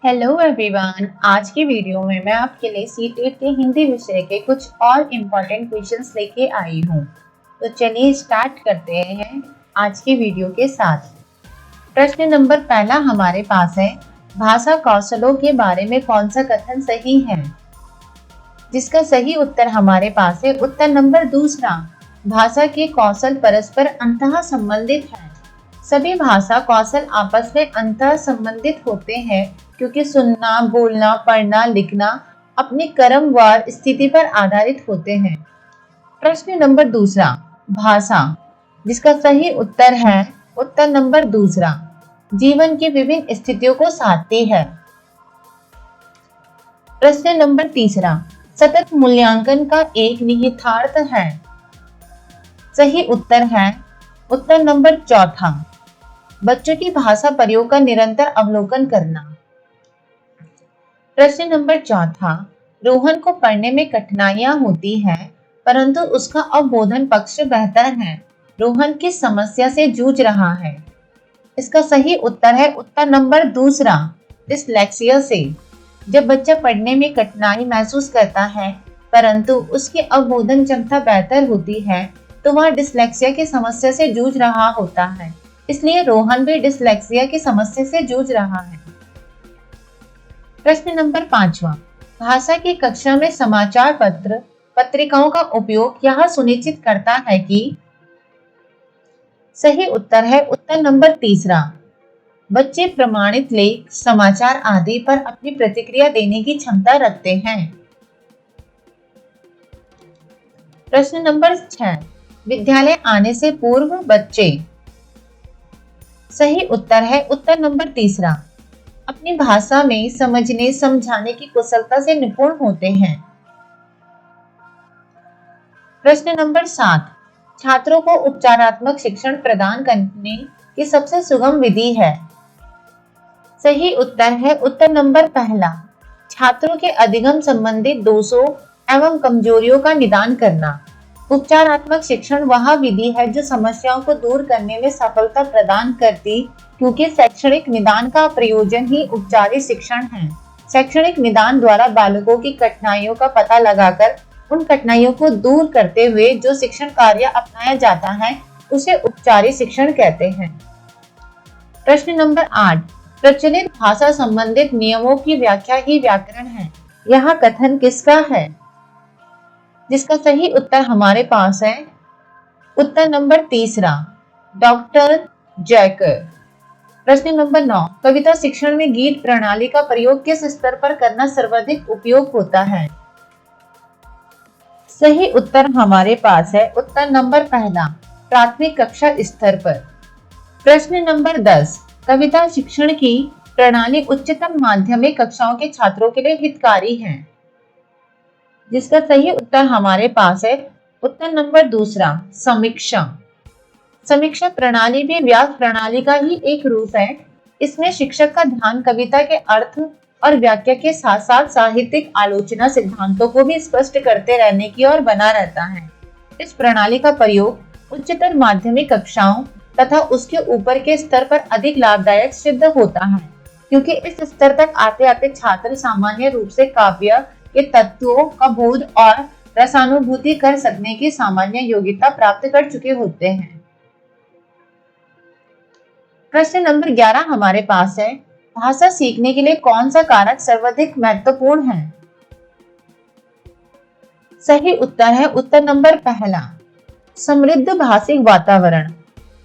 Hello everyone, आज की video में मैं आपके लिए सीटेट के हिंदी विषय के कुछ और इम्पोर्टेंट क्वेश्चंस लेके आई हूँ। तो चलिए स्टार्ट करते हैं आज की वीडियो के साथ। प्रश्न नंबर पहला हमारे पास है, भाषा कौशलों के बारे में कौन सा कथन सही है? जिसका सही उत्तर हमारे पास है उत्तर नंबर दूसरा, भाषा के कौशल परस्पर अंतः संबंधित है। सभी भाषा कौशल आपस में अंतः संबंधित होते हैं क्योंकि सुनना, बोलना, पढ़ना, लिखना अपनी क्रमवार स्थिति पर आधारित होते हैं। प्रश्न नंबर दूसरा, भाषा, जिसका सही उत्तर है उत्तर नंबर दूसरा, जीवन की विभिन्न स्थितियों को साधती है। प्रश्न नंबर तीसरा, सतत मूल्यांकन का एक निहितार्थ है। सही उत्तर है उत्तर नंबर चौथा, बच्चों की भाषा प्रयोग का निरंतर अवलोकन करना। प्रश्न नंबर चौथा, रोहन को पढ़ने में कठिनाइयां होती हैं परंतु उसका अवबोधन पक्ष बेहतर है। रोहन किस समस्या से जूझ रहा है? इसका सही उत्तर है उत्तर नंबर दूसरा, डिसलेक्सिया से। जब बच्चा पढ़ने में कठिनाई महसूस करता है परंतु उसकी अवबोधन क्षमता बेहतर होती है तो वह डिसलेक्सिया की समस्या से जूझ रहा होता है। इसलिए रोहन भी डिसलेक्सिया की समस्या से जूझ रहा है। प्रश्न नंबर पांचवा, भाषा की कक्षा में समाचार पत्र पत्रिकाओं का उपयोग यह सुनिश्चित करता है कि? सही उत्तर है उत्तर नंबर तीसरा, बच्चे प्रमाणित लेख, समाचार आदि पर अपनी प्रतिक्रिया देने की क्षमता रखते हैं। प्रश्न नंबर 6, विद्यालय आने से पूर्व बच्चे। सही उत्तर है उत्तर नंबर तीसरा, अपनी भाषा में समझने समझाने की कुशलता से निपुण होते हैं। प्रश्न नंबर 7, छात्रों को उपचारात्मक शिक्षण प्रदान करने की सबसे सुगम विधि है। सही उत्तर है उत्तर नंबर पहला, छात्रों के अधिगम संबंधित दोषों एवं कमजोरियों का निदान करना। उपचारात्मक शिक्षण वह विधि है जो समस्याओं को दूर करने में सफलता प्रदान करती, क्योंकि शैक्षणिक निदान का प्रयोजन ही उपचारित शिक्षण है। शैक्षणिक निदान द्वारा बालकों की कठिनाइयों का पता लगाकर उन कठिनाइयों को दूर करते हुए जो शिक्षण कार्य अपनाया जाता है उसे उपचारित शिक्षण कहते हैं। प्रश्न नंबर 8, प्रचलित भाषा संबंधित नियमों की व्याख्या ही व्याकरण है। यह कथन किसका है? जिसका सही उत्तर हमारे पास है उत्तर नंबर तीसरा, डॉक्टर जैकर। प्रश्न नंबर 9, कविता शिक्षण में गीत प्रणाली का प्रयोग किस स्तर पर करना सर्वाधिक उपयोग होता है? सही उत्तर हमारे पास है उत्तर नंबर पहला, प्राथमिक कक्षा स्तर पर। प्रश्न नंबर 10, कविता शिक्षण की प्रणाली उच्चतम माध्यमिक कक्षाओं के छात्रों के लिए हितकारी है। जिसका सही उत्तर हमारे पास है उत्तर नंबर दूसरा, समीक्षा। समीक्षा प्रणाली भी व्यास प्रणाली का ही एक रूप है। इसमें शिक्षक का ध्यान कविता के अर्थ और व्याख्या के साथ साथ साहित्यिक आलोचना सिद्धांतों को भी स्पष्ट करते रहने की ओर बना रहता है। इस प्रणाली का प्रयोग उच्चतर माध्यमिक कक्षाओं तथा उसके ऊपर के स्तर पर अधिक लाभदायक सिद्ध होता है, क्योंकि इस स्तर तक आते आते छात्र सामान्य रूप से काव्य के तत्वों का बोध और रसानुभूति कर सकने की सामान्य योग्यता प्राप्त कर चुके होते हैं। प्रश्न नंबर 11 हमारे पास है, भाषा सीखने के लिए कौन सा कारक सर्वाधिक महत्वपूर्ण है? सही उत्तर है उत्तर नंबर पहला, समृद्ध भाषिक वातावरण।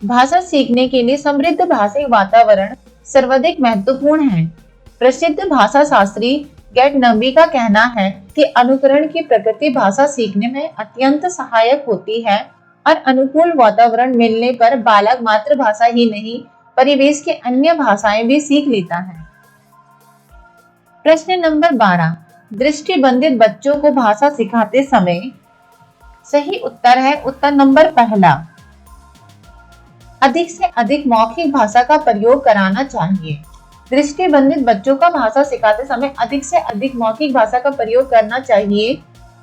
भाषा सीखने के लिए समृद्ध भाषिक वातावरण सर्वाधिक महत्वपूर्ण है। प्रसिद्ध भाषा शास्त्री गैटनबी का कहना है कि अनुकरण की प्रकृति भाषा सीखने में अत्यंत सहायक होती है और अनुकूल वातावरण मिलने पर बालक मातृभाषा ही नहीं परिवेश की अन्य भाषाएं भी सीख लेता है। प्रश्न नंबर 12, दृष्टिबंधित बच्चों को भाषा सिखाते समय। सही उत्तर है उत्तर नंबर पहला, अधिक से अधिक मौखिक भाषा का प्रयोग कराना चाहिए। दृष्टिबंधित बच्चों का भाषा सिखाते समय अधिक से अधिक मौखिक भाषा का प्रयोग करना चाहिए,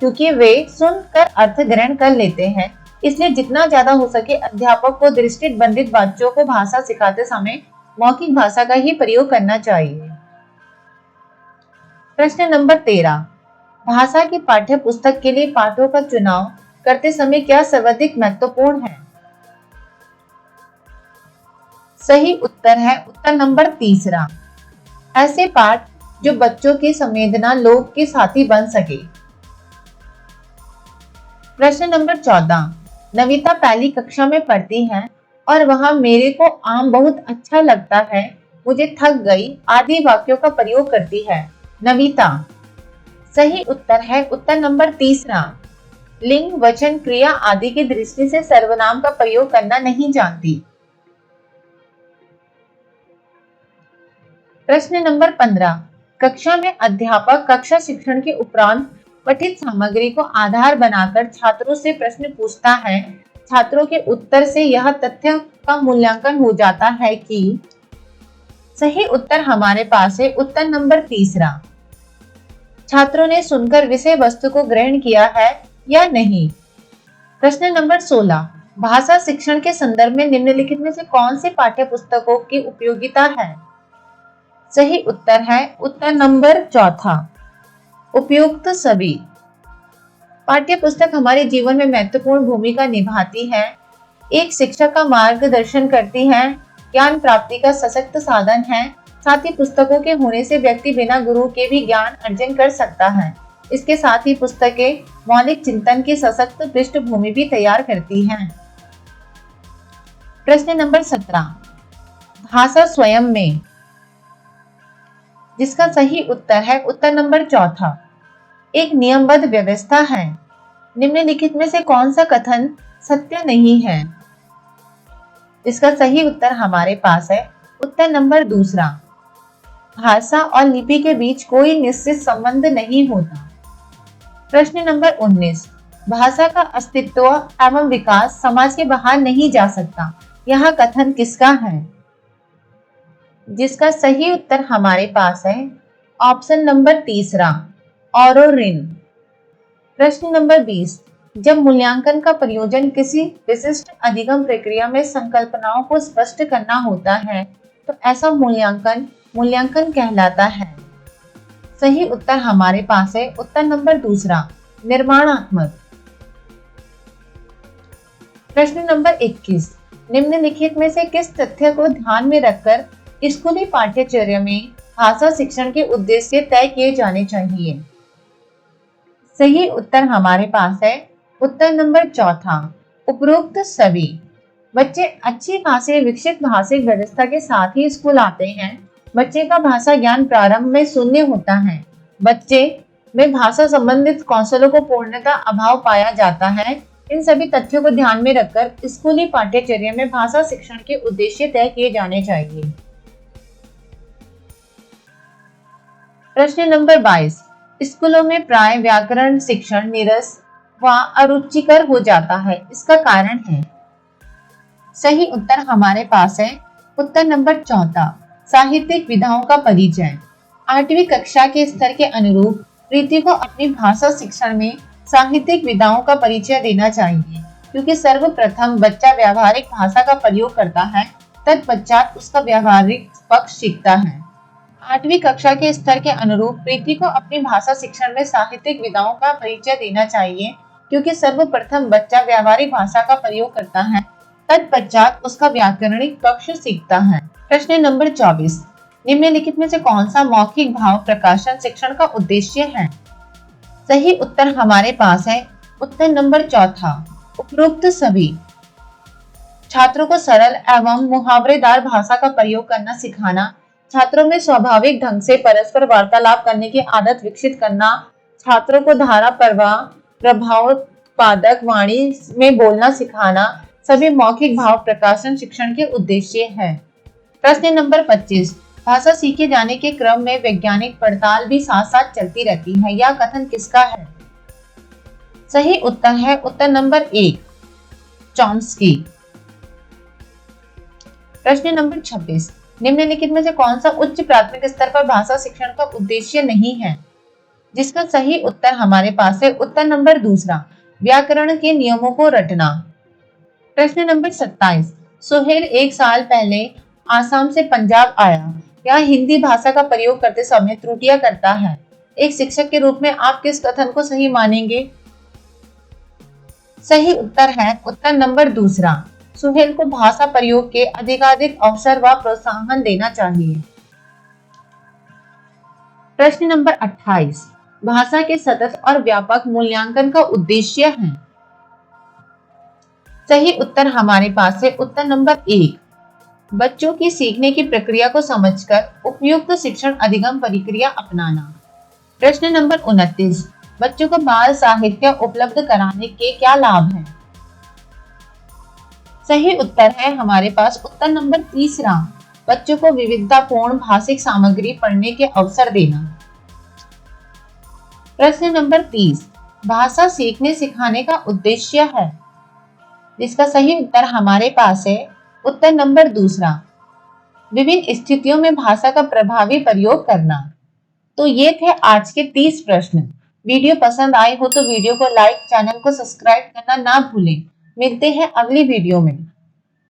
क्योंकि वे सुनकर अर्थ ग्रहण कर लेते हैं। इसलिए जितना ज्यादा हो सके अध्यापक को दृष्टिबंधित बच्चों को भाषा सिखाते समय मौखिक भाषा का ही प्रयोग करना चाहिए। प्रश्न नंबर 13, भाषा की पाठ्य पुस्तक के लिए पाठों का चुनाव करते समय क्या सर्वाधिक महत्वपूर्ण है? सही उत्तर है उत्तर नंबर तीसरा, ऐसे पाठ जो बच्चों की संवेदना लोक के साथी बन सके। प्रश्न नंबर 14, नविता पहली कक्षा में पढ़ती है और वहां मेरे को आम बहुत अच्छा लगता है, मुझे थक गई आदि वाक्यों का प्रयोग करती है। नविता। सही उत्तर है उत्तर नंबर तीसरा, लिंग वचन क्रिया आदि की दृष्टि से सर्वनाम का प्रयोग करना नहीं जानती। प्रश्न नंबर 15, कक्षा में अध्यापक कक्षा शिक्षण के उपरांत पठित सामग्री को आधार बनाकर छात्रों से प्रश्न पूछता है। छात्रों के उत्तर से यह तथ्य का मूल्यांकन हो जाता है कि सही उत्तर हमारे पास है उत्तर नंबर तीसरा, छात्रों ने सुनकर विषय वस्तु को ग्रहण किया है या नहीं। प्रश्न नंबर 16, भाषा शिक्षण के संदर्भ में निम्नलिखित में से कौन से पाठ्य पुस्तकों की उपयोगिता है? सही उत्तर है उत्तर नंबर चौथा, उपयुक्त सभी। पाठ्य पुस्तक हमारे जीवन में महत्वपूर्ण भूमिका निभाती है, एक शिक्षक का मार्गदर्शन करती है, ज्ञान प्राप्ति का सशक्त साधन है। साथ ही पुस्तकों के होने से व्यक्ति बिना गुरु के भी ज्ञान अर्जन कर सकता है। इसके साथ ही पुस्तकें मौलिक चिंतन की सशक्त पृष्ठभूमि भी तैयार करती हैं। प्रश्न नंबर 17, भाषा स्वयं में, जिसका सही उत्तर है उत्तर नंबर चौथा, एक नियमबद्ध व्यवस्था है। निम्नलिखित में से कौन सा कथन सत्य नहीं है? इसका सही उत्तर हमारे पास है उत्तर नंबर दूसरा, भाषा और लिपि के बीच कोई निश्चित संबंध नहीं होता। प्रश्न नंबर 19, भाषा का अस्तित्व एवं विकास समाज के बाहर नहीं जा सकता, यह कथन किसका है? जिसका सही उत्तर हमारे पास है ऑप्शन नंबर तीसरा, ऑरोरिन। प्रश्न नंबर 20, जब मूल्यांकन का प्रयोजन किसी विशिष्ट अधिगम प्रक्रिया में संकल्पनाओं को स्पष्ट करना होता है तो ऐसा मूल्यांकन कहलाता है। सही उत्तर हमारे पास है उत्तर नंबर दूसरा, निर्माणात्मक। प्रश्न नंबर 21, निम्नलिखित में से किस तथ्य को ध्यान में रखकर स्कूली पाठ्यचर्या में भाषा शिक्षण के उद्देश्य तय किए जाने चाहिए? सही उत्तर हमारे पास है उत्तर नंबर चौथा, उपरोक्त सभी। बच्चे अच्छी खासी विकसित भाषिक व्यवस्था के साथ ही स्कूल आते हैं। बच्चे का भाषा ज्ञान प्रारंभ में शून्य होता है। बच्चे में भाषा संबंधित कौशलों को पूर्णतः अभाव पाया जाता है। इन सभी तथ्यों को ध्यान में रखकर स्कूली पाठ्यचर्या में भाषा शिक्षण के उद्देश्य तय किए जाने चाहिए। प्रश्न नंबर 22, स्कूलों में प्राय व्याकरण शिक्षण नीरस व अरुचिकर हो जाता है, इसका कारण है? सही उत्तर हमारे पास है उत्तर नंबर चौथा, साहित्यिक विधाओं का परिचय। 8वीं कक्षा के स्तर के अनुरूप प्रीति को अपनी भाषा शिक्षण में साहित्यिक विधाओं का परिचय देना चाहिए, क्योंकि सर्वप्रथम बच्चा व्यावहारिक भाषा का प्रयोग करता है, तत्पश्चात उसका व्यावहारिक पक्ष सीखता है। 8वीं कक्षा के स्तर के अनुरूप प्रीति को अपनी भाषा शिक्षण में साहित्यिक विधाओं का परिचय देना चाहिए, क्योंकि सर्वप्रथम बच्चा व्यावहारिक भाषा का प्रयोग करता है, तत्पश्चात उसका व्याकरणिक पक्ष सीखता है। प्रश्न नंबर 24, निम्नलिखित में से कौन सा मौखिक भाव प्रकाशन शिक्षण का उद्देश्य है? सही उत्तर हमारे पास है उत्तर नंबर चौथा, उपरोक्त सभी। छात्रों को सरल एवं मुहावरेदार भाषा का प्रयोग करना सिखाना, छात्रों में स्वाभाविक ढंग से परस्पर वार्तालाप करने की आदत विकसित करना, छात्रों को धारा प्रवाह प्रभावोत्पादक वाणी में बोलना सिखाना सभी मौखिक भाव प्रकाशन शिक्षण के उद्देश्य है। प्रश्न नंबर 25, भाषा सीखे जाने के क्रम में वैज्ञानिक पड़ताल भी साथ साथ चलती रहती है, यह कथन किसका है? सही उत्तर है उत्तर नंबर 1, चॉम्स्की। प्रश्न नंबर 26, निम्नलिखित में से कौन सा उच्च प्राथमिक स्तर पर भाषा शिक्षण का उद्देश्य नहीं है? जिसका सही उत्तर हमारे पास है उत्तर नंबर दूसरा, व्याकरण के नियमों को रटना। प्रश्न नंबर 27। सुहेल एक साल पहले आसाम से पंजाब आया। यह हिंदी भाषा का प्रयोग करते समय त्रुटियां करता है। एक शिक्षक के रूप में आप किस कथन को सही मानेंगे? सही उत्तर है उत्तर नंबर दूसरा। सुहेल को भाषा प्रयोग के अधिकाधिक अवसर व प्रोत्साहन देना चाहिए। प्रश्न नंबर 28। भाषा के सतत और व्यापक मूल्यांकन का उद्देश्य है। सही उत्तर हमारे पास है उत्तर नंबर 1। बच्चों की सीखने की प्रक्रिया को समझकर उपयुक्त शिक्षण अधिगम प्रक्रिया अपनाना। प्रश्न नंबर 29। बच्चों को बाल साहित्य उपलब्ध कराने के क्या लाभ हैं? सही उत्तर है हमारे पास उत्तर नंबर तीसरा। बच्चों को विविधतापूर्ण भाषिक सामग्री पढ़ने के अवसर देना। प्रश्न नंबर 30। भाषा सीखने सिखाने का उद्देश्य है। जिसका सही उत्तर हमारे पास है उत्तर नंबर दूसरा। विभिन्न स्थितियों में भाषा का प्रभावी प्रयोग करना। तो ये थे आज के 30 प्रश्न। वीडियो पसंद आए हो तो वीडियो को लाइक, चैनल को सब्सक्राइब करना ना भूलें। मिलते हैं अगली वीडियो में।